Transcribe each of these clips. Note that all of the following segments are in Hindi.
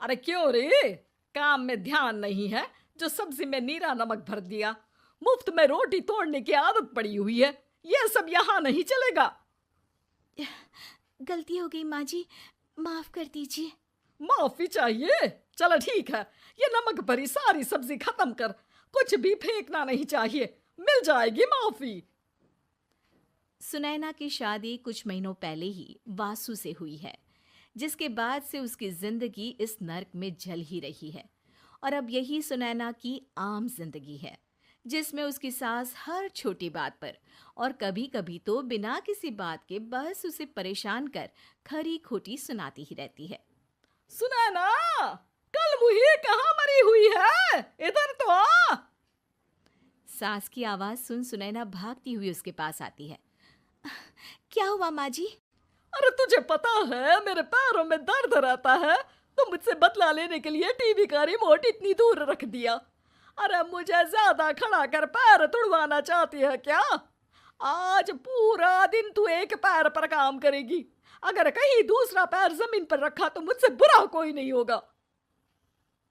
अरे क्यों रे? काम में ध्यान नहीं है जो सब्जी में नीरा नमक भर दिया। मुफ्त में रोटी तोड़ने की आदत पड़ी हुई है। यह सब यहाँ नहीं चलेगा। गलती हो गई माँ जी, माफ कर दीजिए। माफी चाहिए? चलो ठीक है, ये नमक भरी सारी सब्जी खत्म कर। कुछ भी फेंकना नहीं चाहिए, मिल जाएगी माफी। सुनैना की शादी कुछ महीनों पहले ही वासु से हुई है, जिसके बाद से उसकी जिंदगी इस नर्क में जल ही रही है। और अब यही सुनैना की आम जिंदगी है, जिसमें उसकी सास हर छोटी बात पर और कभी कभी तो बिना किसी बात के बस उसे परेशान कर खरी खोटी सुनाती ही रहती है। सुनैना, कल मुही कहाँ मरी हुई है? इधर तो आ। सास की आवाज सुन सुनैना भागती हुई उसके पास आती है। क्या हुआ माँ जी? अरे तुझे पता है मेरे पैरों में दर्द रहता है, तो मुझसे बदला लेने के लिए टीवी का रिमोट इतनी दूर रख दिया। अरे मुझे ज्यादा खड़ा कर पैर तुड़वाना चाहती है क्या? आज पूरा दिन तू एक पैर पर काम करेगी। अगर कहीं दूसरा पैर जमीन पर रखा तो मुझसे बुरा कोई नहीं होगा।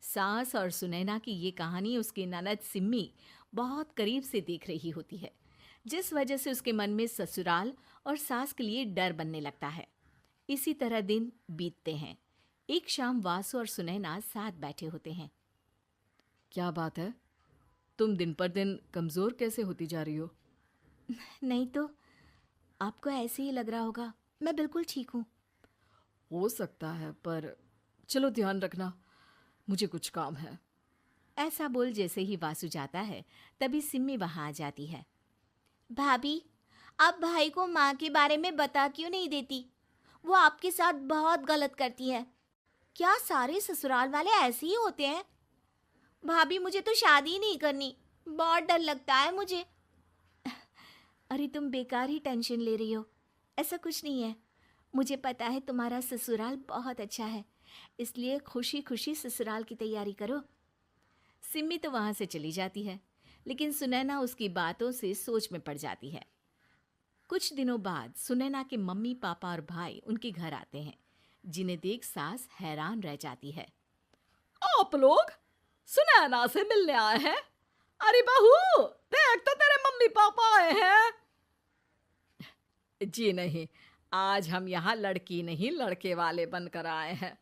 सास और सुनैना की ये कहानी उसकी ननद सिम्मी बहुत करीब से देख रही होती है, जिस वजह से उसके मन में ससुराल और सास के लिए डर बनने लगता है। इसी तरह दिन बीतते हैं। एक शाम वासु और सुनैना साथ बैठे होते हैं। क्या बात है? तुम दिन पर दिन कमजोर कैसे होती जा रही हो? नहीं तो, आपको ऐसे ही लग रहा होगा। मैं बिल्कुल ठीक हूँ। हो सकता है, पर चलो ध्यान रखना, मुझे कुछ काम है। ऐसा बोल जैसे ही वासु जाता है, तभी सिम्मी वहां आ जाती है। भाभी, आप भाई को माँ के बारे में बता क्यों नहीं देती? वो आपके साथ बहुत गलत करती है। क्या सारे ससुराल वाले ऐसे ही होते हैं? भाभी, मुझे तो शादी नहीं करनी, बहुत डर लगता है मुझे। अरे तुम बेकार ही टेंशन ले रही हो, ऐसा कुछ नहीं है। मुझे पता है तुम्हारा ससुराल बहुत अच्छा है, इसलिए खुशी खुशी ससुराल की तैयारी करो। सिम्मी तो वहां से चली जाती है, लेकिन सुनैना उसकी बातों से सोच में पड़ जाती है। कुछ दिनों बाद सुनैना के मम्मी पापा और भाई उनके घर आते हैं, जिन्हें देख सास हैरान रह जाती है। आप लोग सुनैना से मिलने आए हैं? अरे बहू, देख तो तेरे मम्मी पापा आए हैं। जी नहीं, आज हम यहाँ लड़की नहीं लड़के वाले बनकर आए हैं।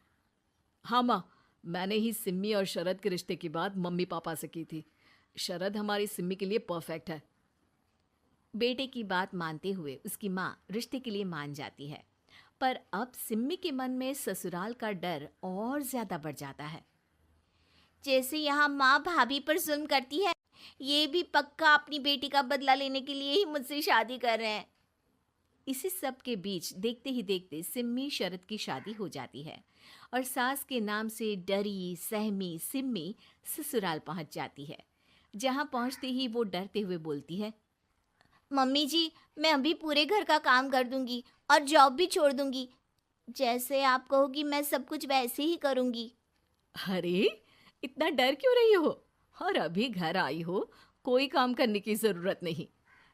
हाँ माँ, मैंने ही सिम्मी और शरद के रिश्ते की बात मम्मी पापा से की थी। शरद हमारी सिम्मी के लिए परफेक्ट है। बेटे की बात मानते हुए उसकी माँ रिश्ते के लिए मान जाती है, पर अब सिम्मी के मन में ससुराल का डर और ज्यादा बढ़ जाता है। जैसे यहाँ माँ भाभी पर जुल्म करती है, ये भी पक्का अपनी बेटी का बदला लेने के लिए ही मुझसे शादी कर रहे हैं। इसी सब के बीच देखते ही देखते सिम्मी शरद की शादी हो जाती है और सास के नाम से डरी सहमी सिम्मी ससुराल पहुंच जाती है। जहां पहुंचते ही वो डरते हुए बोलती है, मम्मी जी, मैं अभी पूरे घर का काम कर दूंगी और जॉब भी छोड़ दूंगी। जैसे आप कहोगी मैं सब कुछ वैसे ही करूंगी। अरे इतना डर क्यों रही हो? और अभी घर आई हो, कोई काम करने की जरूरत नहीं।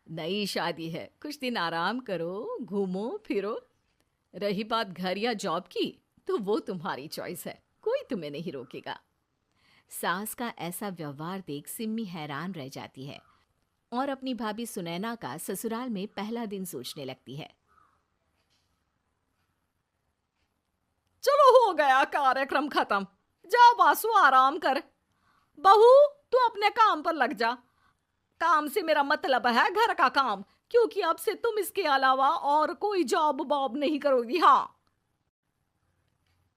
नई शादी है, कुछ दिन आराम करो, घूमो फिरो। रही बात घर या जॉब की, तो वो तुम्हारी चॉइस है, कोई तुम्हें नहीं रोकेगा। सास का ऐसा व्यवहार देख सिम्मी हैरान रह जाती है और अपनी भाभी सुनैना का ससुराल में पहला दिन सोचने लगती है। चलो हो गया कार्यक्रम खत्म, जा वासु आराम कर। बहू, तू अपने काम पर लग जा। काम से मेरा मतलब है घर का काम, क्योंकि अब से तुम इसके अलावा और कोई जॉब बॉब नहीं करोगी। हाँ।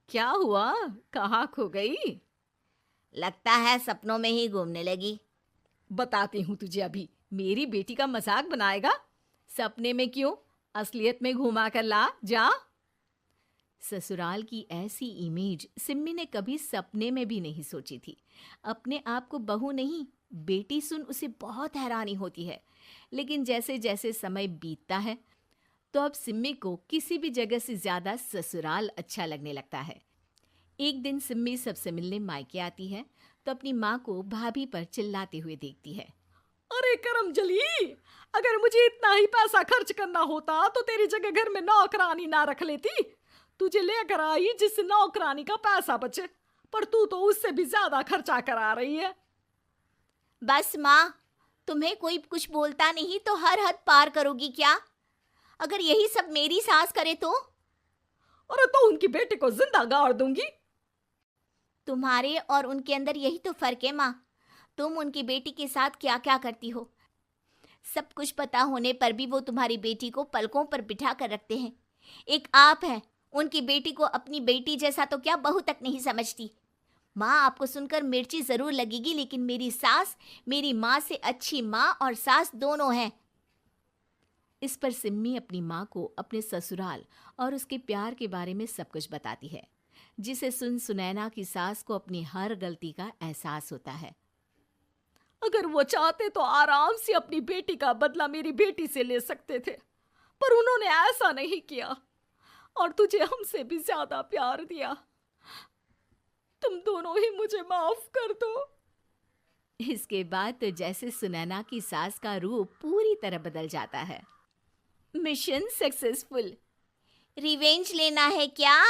क्या हुआ, कहाँ खो गई? लगता है सपनों में ही घूमने लगी। बताती हूँ तुझे अभी। मेरी बेटी का मजाक बनाएगा? सपने में क्यों, असलियत में घुमा कर ला, जा। ससुराल की ऐसी इमेज सिम्मी ने कभी सपने में भी नहीं सोची थी। अपने आप को बहू नहीं, बेटी सुन उसे बहुत हैरानी होती है। लेकिन जैसे जैसे समय बीतता है, तो अब सिम्मी को किसी भी जगह से ज्यादा ससुराल अच्छा लगने लगता है। एक दिन सिम्मी सबसे मिलने मायके आती है, तो अपनी माँ को भाभी पर चिल्लाते हुए देखती है। अरे करमजली, अगर मुझे इतना ही पैसा खर्च करना होता तो तेरी जगह घर में नौकरानी ना रख लेती। तुझे लेकर आई जिस नौकरानी का पैसा बचे, पर तू तो उससे भी ज्यादा खर्चा करा रही है। बस माँ, तुम्हें कोई कुछ बोलता नहीं तो हर हद पार करोगी क्या? अगर यही सब मेरी सास करे तो? और तो उनकी बेटी को जिंदा गाड़ दूंगी। तुम्हारे और उनके अंदर यही तो फर्क है माँ। तुम उनकी बेटी के साथ क्या क्या करती हो, सब कुछ पता होने पर भी वो तुम्हारी बेटी को पलकों पर बिठा कर रखते हैं। एक आप हैं, उनकी बेटी को अपनी बेटी जैसा तो क्या बहू तक नहीं समझती। माँ, आपको सुनकर मिर्ची जरूर लगेगी, लेकिन मेरी सास मेरी माँ से अच्छी माँ और सास दोनों हैं। इस पर सिम्मी अपनी माँ को अपने ससुराल और उसके प्यार के बारे में सब कुछ बताती है, जिसे सुन सुनैना की सास को अपनी हर गलती का एहसास होता है। अगर वो चाहते तो आराम से अपनी बेटी का बदला मेरी बेटी से ले सकते थे, पर उन्होंने ऐसा नहीं किया और तुझे हमसे भी ज्यादा प्यार दिया। तुम दोनों ही मुझे माफ कर दो। इसके बाद तो जैसे सुनैना की सास का रूप पूरी तरह बदल जाता है। Mission successful. रिवेंज लेना है क्या?